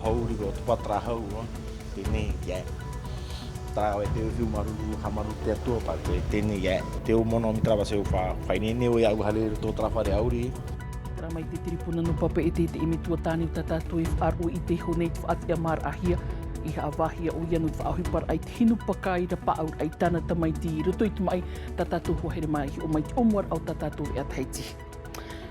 hauri ko patra hau tēnei ia. Tā e te whiu maruru hamaru te atua pa tēnei ia. Te o mono mi trawa se o whainene o iau hale tō trawhare auri. Tara mai te tiripuna no papa e te imi tua tāni o tātātou e whaaru i te honei whaati a mar ahia. I haawahia o ianu whaahupar ai te hinu pakai ra paaur ai tāna tamai ti ruto i tumai tātātou huahere mai o mai te omuar au tātātou e athaiti.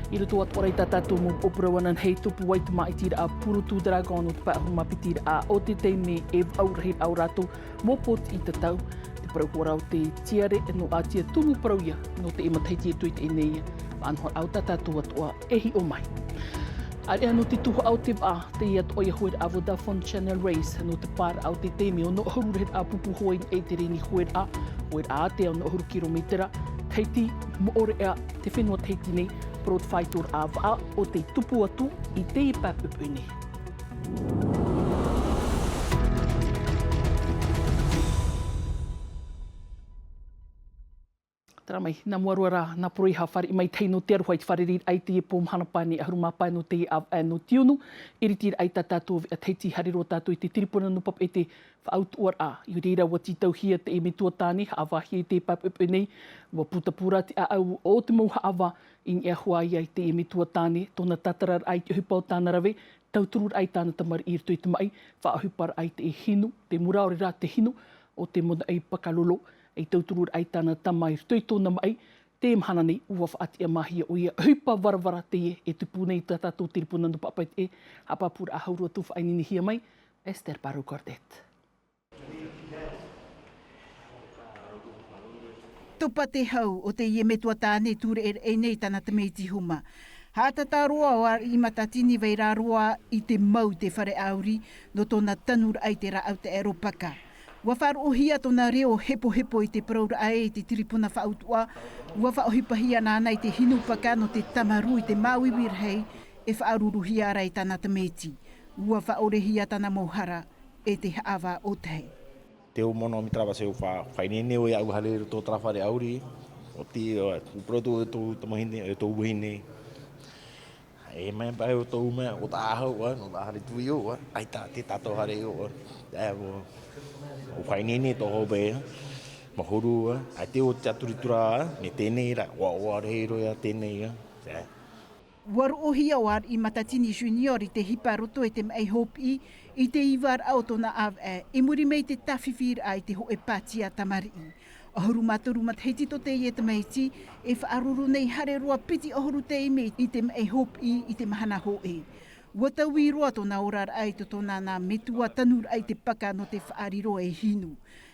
I ruto atu orai tātātou mō operawanan hei tupu wai tumai tira a purutu dragon o te paahu mapitira a o te teime e aurahir au rātou mō pot i tatau. Te parau rau te tiare e no atia tumu parauia no te imateiti e tuit e neia. Anhor au tātātou atua ehi o mai. Ari no te tuho au te wā, te ia to ia hoer a Vodafone Channel Race, no te pār au te teme o no huru ret a pupu hoi e te reni hoer a te au no huru kilometera, teiti mo ore a te whenua teiti nei, prot whaitor a wā o te tupu atu i te i papupu nei. Tara mai, nā muaruara, nā poroi ha whare i mai teino te aruhai te whare rir ai te e pōm hana pane a huruma pai no te no tiunu. Iri tira ai tā tātou a teiti hariro tātou i te tiripuna no pap e te whaautuar a. I reira wa titau hia te e me tuatāne, haawahia i te papupu nei. Wa putapura te a au o te mau haawa i ea huai ai te e me tuatāne. Tōna tatarar ai te hupau tāna rave. Tauturur ai tāna tamari i rito i tumai. Whaahupar ai te e hinu, te muraore rā te hinu o te mona ai pakalolo. Ei tauturur ai tāna tamai rtoi tōna mai, te mhana nei ua whaati a mahia o ia hupa warawara te e tupu nei tātātou tiripuna no papai te e, hapapura a haurua tu whainini hia mai, Esther Paru Cordet. Topa te hau o te ie metua tāne ture e nei tāna te meiti huma. Hātata roa o i matatini vei rā roa i te mau te whare auri no tōna tanur ai te rā au te aeropaka. Ua wharohia tōna reo hepo i te praura ai te tiripuna whautua. Ua whaohipahia nāna i te hinu paka no te tamaru i te mauiwir hei e whaaruruhia ara i tāna tameti. Ua whaorehia tāna mauhara e te haawa o te hei. Te o mono mi trawa se o whainene o iau hale tō trawhare auri. O te uprotu o tō tamahine, o tō uwehine. E mai pai o tō umea o tā ahau, no tā hare tui o, ai tā te tātou hare o. O whainene tō hobe, mahuru, ai te o te aturitura, me tēnei ra, wa reiro ia tēnei. Warohia o ar i Matatini Junior i te hipa roto e te mai hopi i te iwar au tōna awe, i muri mei te tawhiwhir ai te ho e pātia tamari. Ahuru maturu mat heti to te i e te meiti, e whaaruru nei hare roa piti ahuru te i mei i te mai hopi i te mahana ho e. Watawi roa tōna orar ai to tōna nā metua tanur ai te paka no te whaariro e hinu.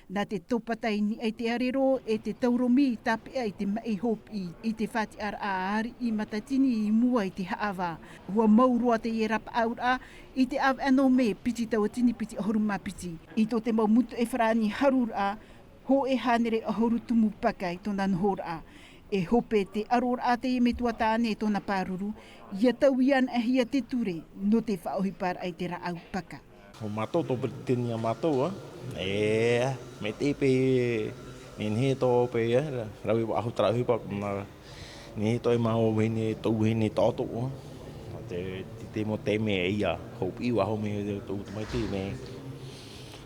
Nā te topatai ni ai te arero e te tauromi tape ai te mai hopi i te whati ar aari i Matatini i mua i te haawa. Hua mauroa te e rapa aura i te av ano me piti tawatini piti ahuruma piti. I tō te mau mutu e wharani harur a, ho e hanere ahuru tumu pakai tōna nhor a. E hope te aror a te e me tuatāne tōna pāruru, ia tauian a hia te ture no te whaohipar ai te ra au paka. O mātou tō Britannia mātou, me te pe nenhe tō pe, rawi wa ahu tara hupa, nenhe tō e maho wene tō wene tātou, te mo te me e ia, hopi wa ho me tō mai te me,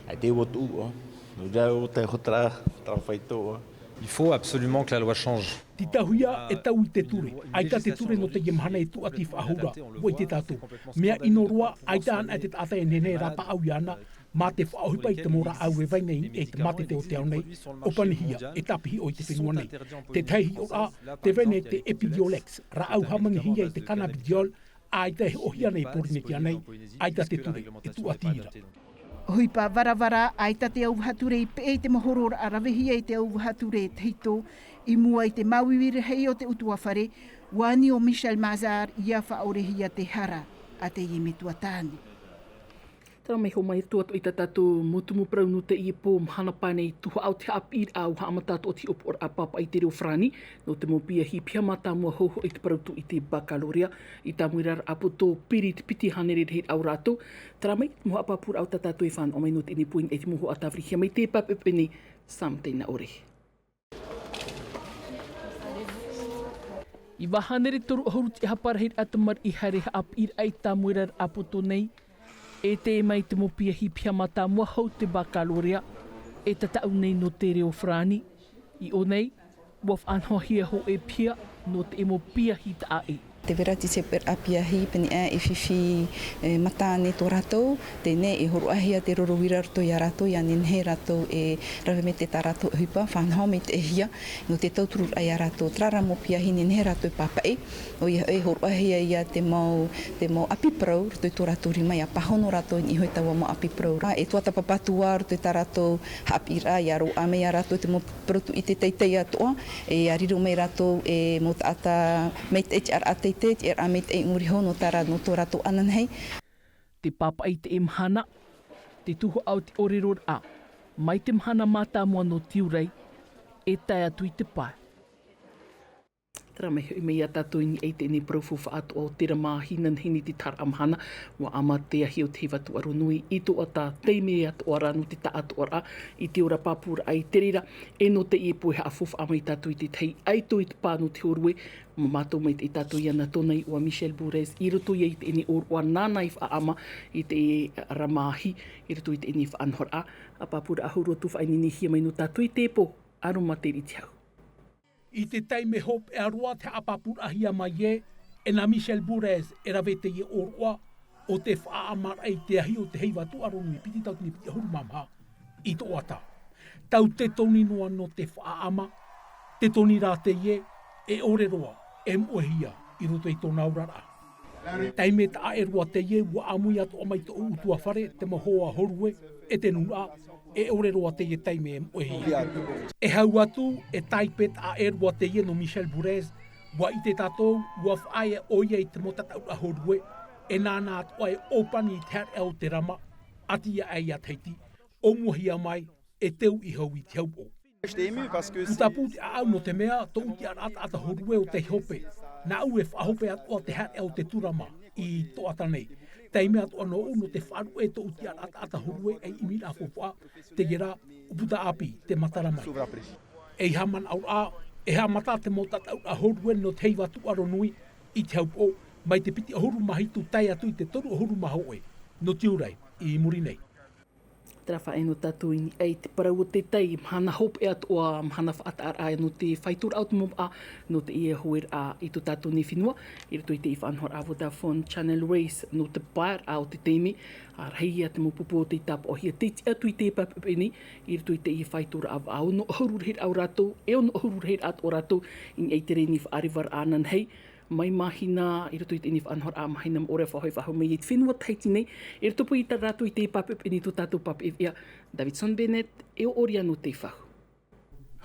ai te wotu, no rau te hotara whaitō. Il faut absolument que la loi change. Ti tahuia e tau i te ture. Aita te ture no te gemhana e tu ati whahura. Wai te tātou. Mea ino roa, aita ana e te ata e nene rapa au iana. Mā te whaohipa i te mora au e vainei e te mate te o te au nei. Opanihia e tapihi o i te whenua nei. Te teihi o a, te vene te epidiolex. Ra au hamanihia i te cannabidiol. Aita he ohiana i porineti anei. Aita te ture e tu ati ira. Huipa varavara aita te au hature i pe te mohorora arawehia i te au hature te hito i mua i te mauiwire hei o te utuawhare wani o Michel Mazar ia whaorehia te hara a te i metua tāne. Tara mai ho mai tuatu i tātou mutumu praunu te i pōm hana pane tuha au te apir au haamatato o te opor a papa i te reo frani no te mopia hi pia mata mua hoho i te parautu i te bakaloria i tā muirar apo tō piri te piti hanere hei au rātou. Tara mai, moha apapura au tātou i whan o mai no te ini puing e te moho a tāwhiri hia mai te papepene sam teina ore. I wahanere toru ahuru te haparahir atamar i hareha apir ai tā muirar apo tō nei. E te mai te mopia hipia mata mua hau te bakalorea, e tatau nei no te reo frani, i o nei, waf anhohia ho e pia no te e mopia hita a e. Te verati se per apia hi peni e fifi matane to ratou te ne e horo ahia te roro wira rato ia rato ia nen he rato e rawe me te tarato hipa whanhau me te hia no te tauturu ai a rato trara mo pia hi nen he rato e papai o ia e horo ahia ia te mau api prau rato i to rato rima ia pahono rato i hoi tawa mo api prau e tuata papatua rato i tarato hapira ia ro ame ia rato te mo protu i te teitei atoa e ariro me rato e mo taata me te HR ate te amit e nguri hono tara no to rato anan hei. Te papa i te imhana, te tuho au te oreror a, mai te mhana mata mua no tiurei, e tai atu i te pai. Tara me hui mei a tātou ini ei te ni profufa atu o tera māhinan hini te tara amhana, wa ama te ahi o te hiwatu aronui, i to a tā teime atu o ranu te ta atu o ra, i te ora papura ai terira, e no te i poe haafufa ama i tātou i te tei, ai to i te pāno te horue, ma mātou mai te i tātou i ana tonei o Michel Bourez, i roto i te ini o nānai wha ama, i te ramahi, i roto i te ini wha anhora, a papura ahuru atu wha inini hia mai no tātou i te po, aro materi te hau. I te taime hop e aroa te apapurahia mai e na Michel Bourez e rawe te i oroa o te whaamara i te ahi o te heiwa tu aronu i piti tau tini piti ahuru mamha i to ata. Tau te toni noa no te whaama, te toni rā te e ore roa e muehia i roto i tōna urara. Taime ta a e roa te wa amui atu o mai to utua whare te mahoa horue e te nuna e ore roa te taime e muehia. E hau atu e taipet a e roa te no Michel Bourez wa i te tātou wa whae oia i te motatau a horue e nāna atu ai opani i te hare au te rama ati ia ai a teiti o muehia mai e teu i hau i te hau o. Uta puti a au no te mea, to uti ar ata horue o te hope. Na au e whahope atu o te hare au te turama i to ata nei. Tei mea to ano no te wharu e to uti ar ata horue e imi a fofua te gera uputa api te matara mai. E haman au a, e ha mata te motata a horue no te heiwa tu aro nui i te haupo mai te piti ahoru mahi tu tai atu i te toru ahoru mahoe no tiurei i muri nei. Trafa e no tātou ini ei te parau o te tei, mhana hop e atu a mhana whaata ar no te whaitura au te mom a, no te ia hoer a i to tātou ni whinua, i rato i te iwhanhor a Vodafone Channel Race no te pair a o te teimi, a rei a te mopupu o te tapa o hia teiti atu i te papapeni, i rato i te ia whaitura a au no ahururher au ratou, e o no ahururher atu o ratou, in ei te reni whaarivar anan hei, mai mahina, i rato i te inif anhor a mahina mo ore whahoi whahau mei i te whenua taiti nei, i rato po i ta rato i te papip ini to tātou papip ia, Davidson Bennett, e o ori anu te whahu.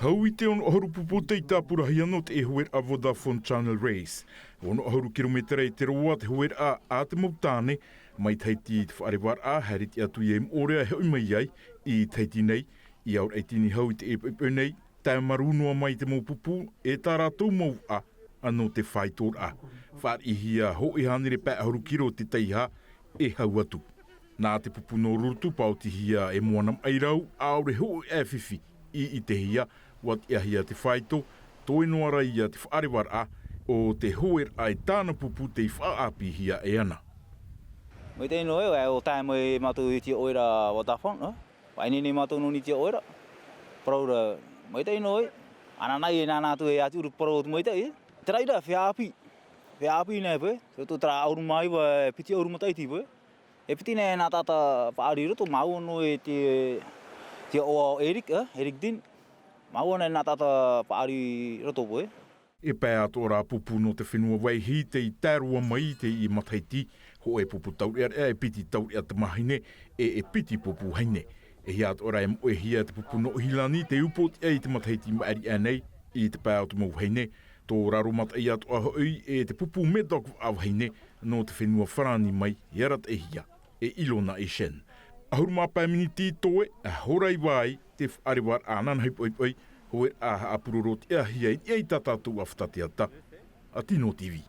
Hau i te ono ahoru pupo te i tāpurahi anō te e hoer a Vodafone Channel Race. Ono ahoru kilometera i te roa te hoer a te mautāne, mai taiti i te whaarewar a hariti atu i e mōrea e hoi mai ai, i taiti nei, i aur eitini hau i te e nei, tae marunua mai te maupupu, e tā rātou mau a, anō te whaitor a. Whaar i hia ho i hanere pē ahoru kiro te teiha e hau atu. Nā te pupu no rurutu pau ti hia e moanam airau, aure ho e whiwhi i te hia, wat ia hia te whaito, toi noara ia te whaarewar a, o te hoer ai tāna pupu te whaapi hia e ana. Mới tới nói là ô tai mới mà từ chiều ơi là vào ta phong nữa, vậy nên mà tôi nói chiều ơi đó, pro rồi mới tới nói, anh này na tôi à chú pro mới tới, trái đó phải api này với, tôi tra ở mai và piti ở một tay thì với, piti này na ta phải đi rồi tôi máu nói thì Eric din, máu này na ta phải đi rồi tôi với. E pē ato rā pupu no te whenua wai hi te i tērua mai te i mataiti, ho e pupu taurea e piti taurea te mahine, e piti pupu haine. E hi ato rā e moe hia te pupu no hilani, te upot e te mataiti maari anei, i te pē ato mau haine, tō raro mata i ato ahoi e te pupu medok au haine, no te whenua wharani mai, iarat e hia, e ilona e shen. Ahuru mā pāminiti toe, a horai wai, te wharewar ānan haipoi, hoi a apurorot e ahia i ei tatatu a whatateata a Tino TV.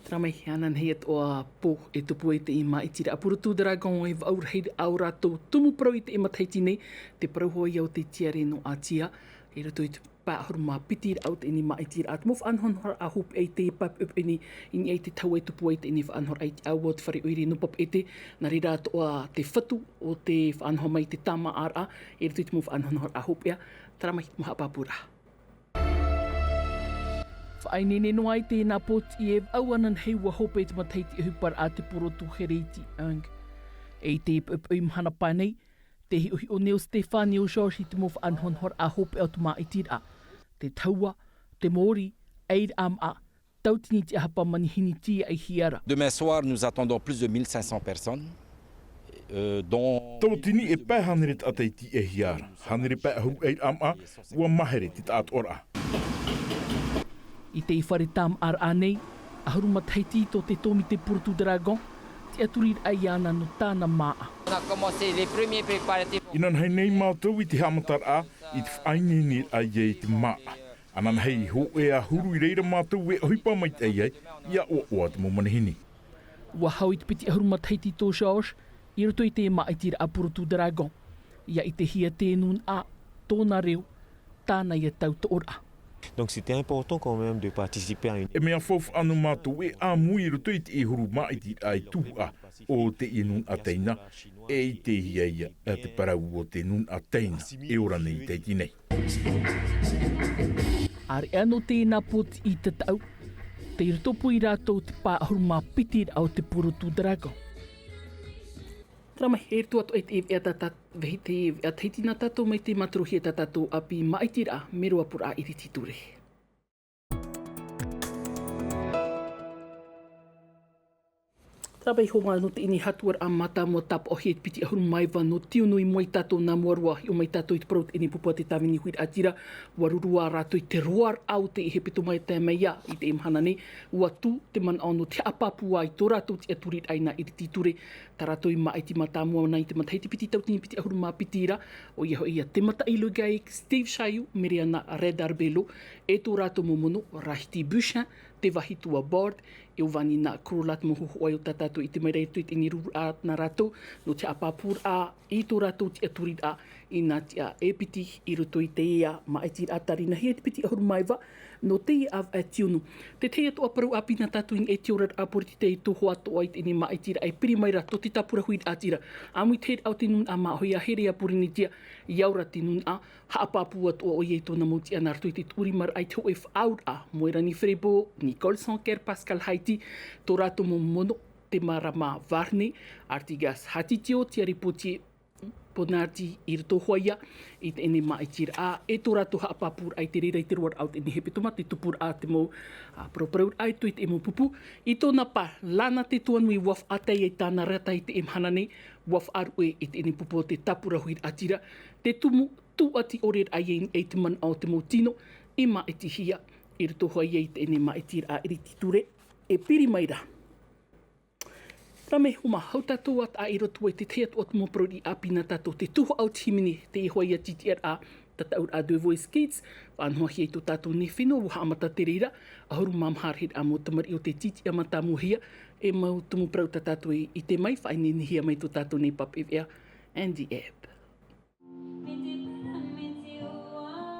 Tramai anan hei o a pō e tupu e te ima i tira apurutu dragon e vaur hei au rātou tumu prau i te ima teiti nei, te prau hoi au te tiare no a tia, e rato i te hurma pitir out ini maitir at move anhon har a hoop e te pap up ini e te tau e tupu e te ini whaanhor ai te awot whare oiri no pap e te na rira toa te whatu o te whaanhor mai te tama ara e te move anhon har a hoop ea tara mai maha papura. Whainene no ai tēnā poti e auanan hei wa hope te mataiti e hupar a te puro tu hereiti ang. E te pap hana panei te hi o Neo Stefano Jorge te move anhon hor a hope au tuma i tira. Te taua, te mori, eid am a, tautini te hapa manihini tia ai hiara. Demain soir, nous attendons plus de 1500 personnes. Tautini e pē haneret ataiti e hiara. Hanere pē ahu eid am a, ua mahere te taat ora. I te whare tam ar anei, aharu mataiti to te tomi te Porto Dragon, te aturir ai ana no tāna maa. Inan hei nei mātou i te hamatar a, i te whainene ai e te maa. Anan hei ho e a huru i reira mātou e ohipa mai te ai, ia oa te mo manihini. Ua hau i te piti aharu mataiti to Jorge, i roto i te maa i tira a Porto Dragon. Ia i te hia tēnun a, tōna reo, tāna ia tau to ora. Donc c'était important quand même de participer à une... E mea fof anu mātou e a mui roto i te e huru maiti ai tuha o te inun a teina e i te hiaia a te parau o te nun a teina e ora nei te tinei. Are ano tēnā poti i te tau, te irtopu i rātou te pāhuru mā pitir au te Porto Dragon. Rama he tu atu e te tatat vehi te e teiti nā tatou mai te maturuhi e tatou api maitira merua pura i riti ture. Trabai honga no te ini hatuar a mata mo tap o hiet piti ahuru maiwa no tiunu i moi tatou nā muarua i o mai tatou i te prout ini pupua te tawini huir atira warurua rātou i te roar au te i he pito mai te meia i te imhanane ua tu te man ono te apapua i tō rātou te aturit aina i riti ture ta rātou i maiti mata mua nei te mataiti piti tautini piti ahuru mā pitira o iho ia te mata ilu gai Steve Shayu Miriana Redar Belo e tō rātou momono Rahiti Bushin te wahitua board e o vani na kurulat mo huhu ai o tatatu i te mai reitu i te niru na rātou no te apapur a i tō rātou te aturit a i nā te a e piti i roto i te ea maiti atari na hea te piti ahuru maiwa no te i av a tiunu. Te te ato aparu a pina tatu in e te orat apuriti te i toho ato ai te ni maitira ai piri mai rato te tapura hui atira. Amui te au te nun a mahoi a here a purini tia i aura te nun a haapapu ato o i e tōna moti a nartu i te turi mar ai te oef aur a Moira ni Frebo, Nicole Sanker, Pascal Haiti, tō rato mo mono te marama Varne, Artigas Hatitio, te aripoti Ponati i rito hoia i te ene maitira a e tō rato haapapur ai te reira i te ruar au te nehe petoma te tupur a te mou propraur ai tu i te emo pupu i tōna pa lana te tuanui waf atai e tāna rata i te emhanane waf aru e te ene pupu te tapura huir atira te tumu tu ati orer ai e te man au te mou tino i maiti hia i rito hoia i te ene maitira a iriti ture e piri maira. Rame huma hau tatou at a i roto e te te atu atu mo prodi a pina tatou te tuho au timini te i hoia titiar a tataur a deux voice kids whanhoa hi e to tatou ne whino wuha amata te reira a horu mamharhed a mo tamari o te titi amata muhia e mau tumu prau tatou i te mai whainini hia mai to tatou ne pap ewea Andy Ebb.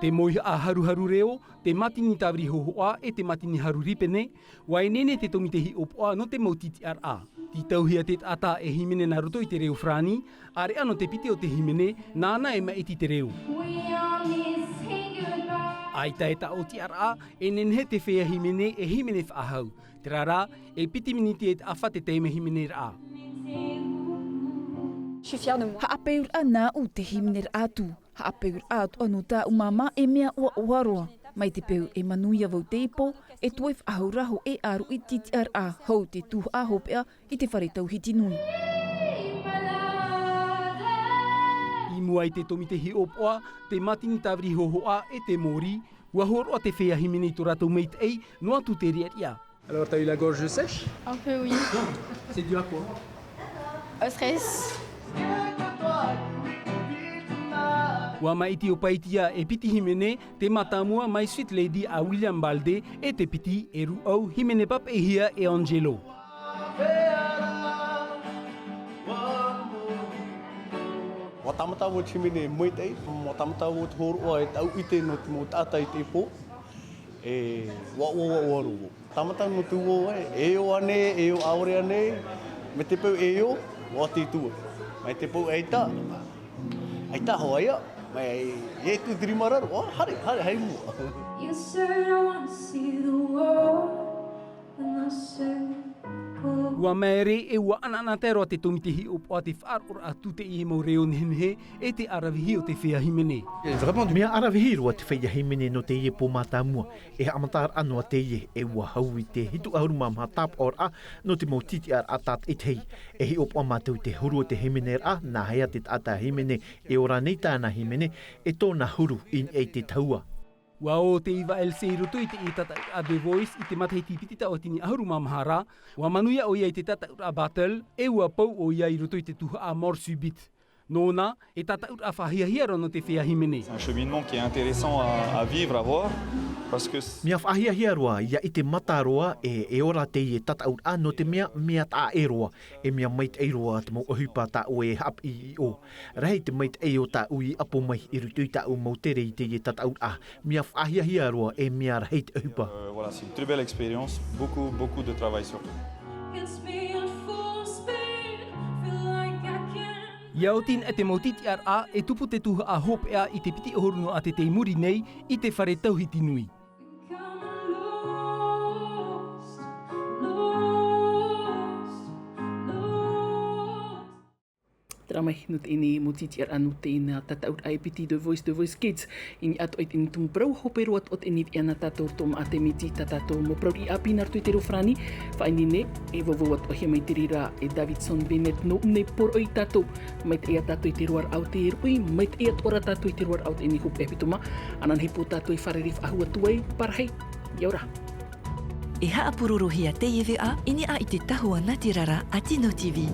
Te moiha a haruharu reo, te matini tawri hohoa e te matini haru ripene, wai nene te tomi te hi opoa no te mautiti ar a. Ti tauhia te ata e himene na roto i te reo frani, are ano te pite o te himene, nāna e maiti te reo. Ai taeta o ti ar a, e nenhe te whea himene e himene whaahau. Te rara, e piti miniti e te awha te teime himene ra. Haapeur ana u te himene atu. Haapeur atu anu tā umama e mea ua uaroa. Mai te peu e manuia vau te ipo, e toi whaahuraho e aru i titi ar a hau te tuha a hopea i te whare tauhiti nui. I mua i te tomi te hi opoa, te matini tawri hohoa e te mori, ua horoa te whea himene i tō rātou meit ei, no atu te ria. Alors, t'as eu la gorge sèche? Un peu, oui. C'est dû à quoi? Au stress. Wa maiti o paitia e piti himene te matamua mai Sweet Lady a William Balde e te piti e ruau himene pap e hia e Angelo. Wa tamata mo chimine mo tei, mo tamata mo hor o tau ite no mo tata ite po. Wa ru. Tamata no tu o e o ane, e o aure ane, me te pau e o, o te tu. Mai te pau eita. Eita hoia, mai e tu drimara, o hai mo. You said I want to see the world, and I said Ua mere e ua ana te roa te tomitihi o po te whaaror a tute i mo reo nehe e te arawihi o te whiahimene. Mea arawihi roa te whiahimene no te ie po mātamua e amatar anua te ie e ua hau i te hitu ahuruma maha tap or a no te mautiti ar atat e tei. E hi o po amatau te huru o te himene a na hea te tata himene e ora nei tāna himene e tōna huru in e te taua. Wa o te iwa el se rutu i te i tata a The Voice i te matahiti pitita o tini ahuruma mahara, wa manuia o ia i te tata a battle, e ua pau o ia i rutu i te tuha a morsubit. Nōna, e tata a whahiahia no te whiahimene. C'est un cheminement qui est intéressant à vivre, à voir, parce que... Mea whahiahia roa, ia i te mata roa e ora te i e tata a no te mea ta e roa, e mea mait e roa te mau ahupa ta o e hap i o. Rahi te mait e o ta ui apo mai i rutu i ta o mautere i te i e tata a. Mea whahiahia roa e mea rahi te ahupa. Voilà, c'est une très belle expérience, beaucoup de travail surtout. Ia o tin e te mautiti ar a e tupu te tuha a hope ea i te piti ohoruno a te teimuri nei i te whare tauhiti nui. Tramai no te ine mo titi ar anu te ina tata ut ai piti The Voice Kids. Ini ato ai tini tum brau hope roat ot enit iana tato tom ate miti tatato mo brau i api nar tuitero frani. Whaini ne e vovo at ohia mai tirira e Davidson Bennett no ne por oi tato. Mai te ea tato i te ruar au te irui, mai te ea tora tato i te ruar au te ini hup epituma. Anan hipo tato i wharerif ahua tuai, parhei, iaura. E haapururu hia te iwi a, ini a i te tahua natirara a Tino TV.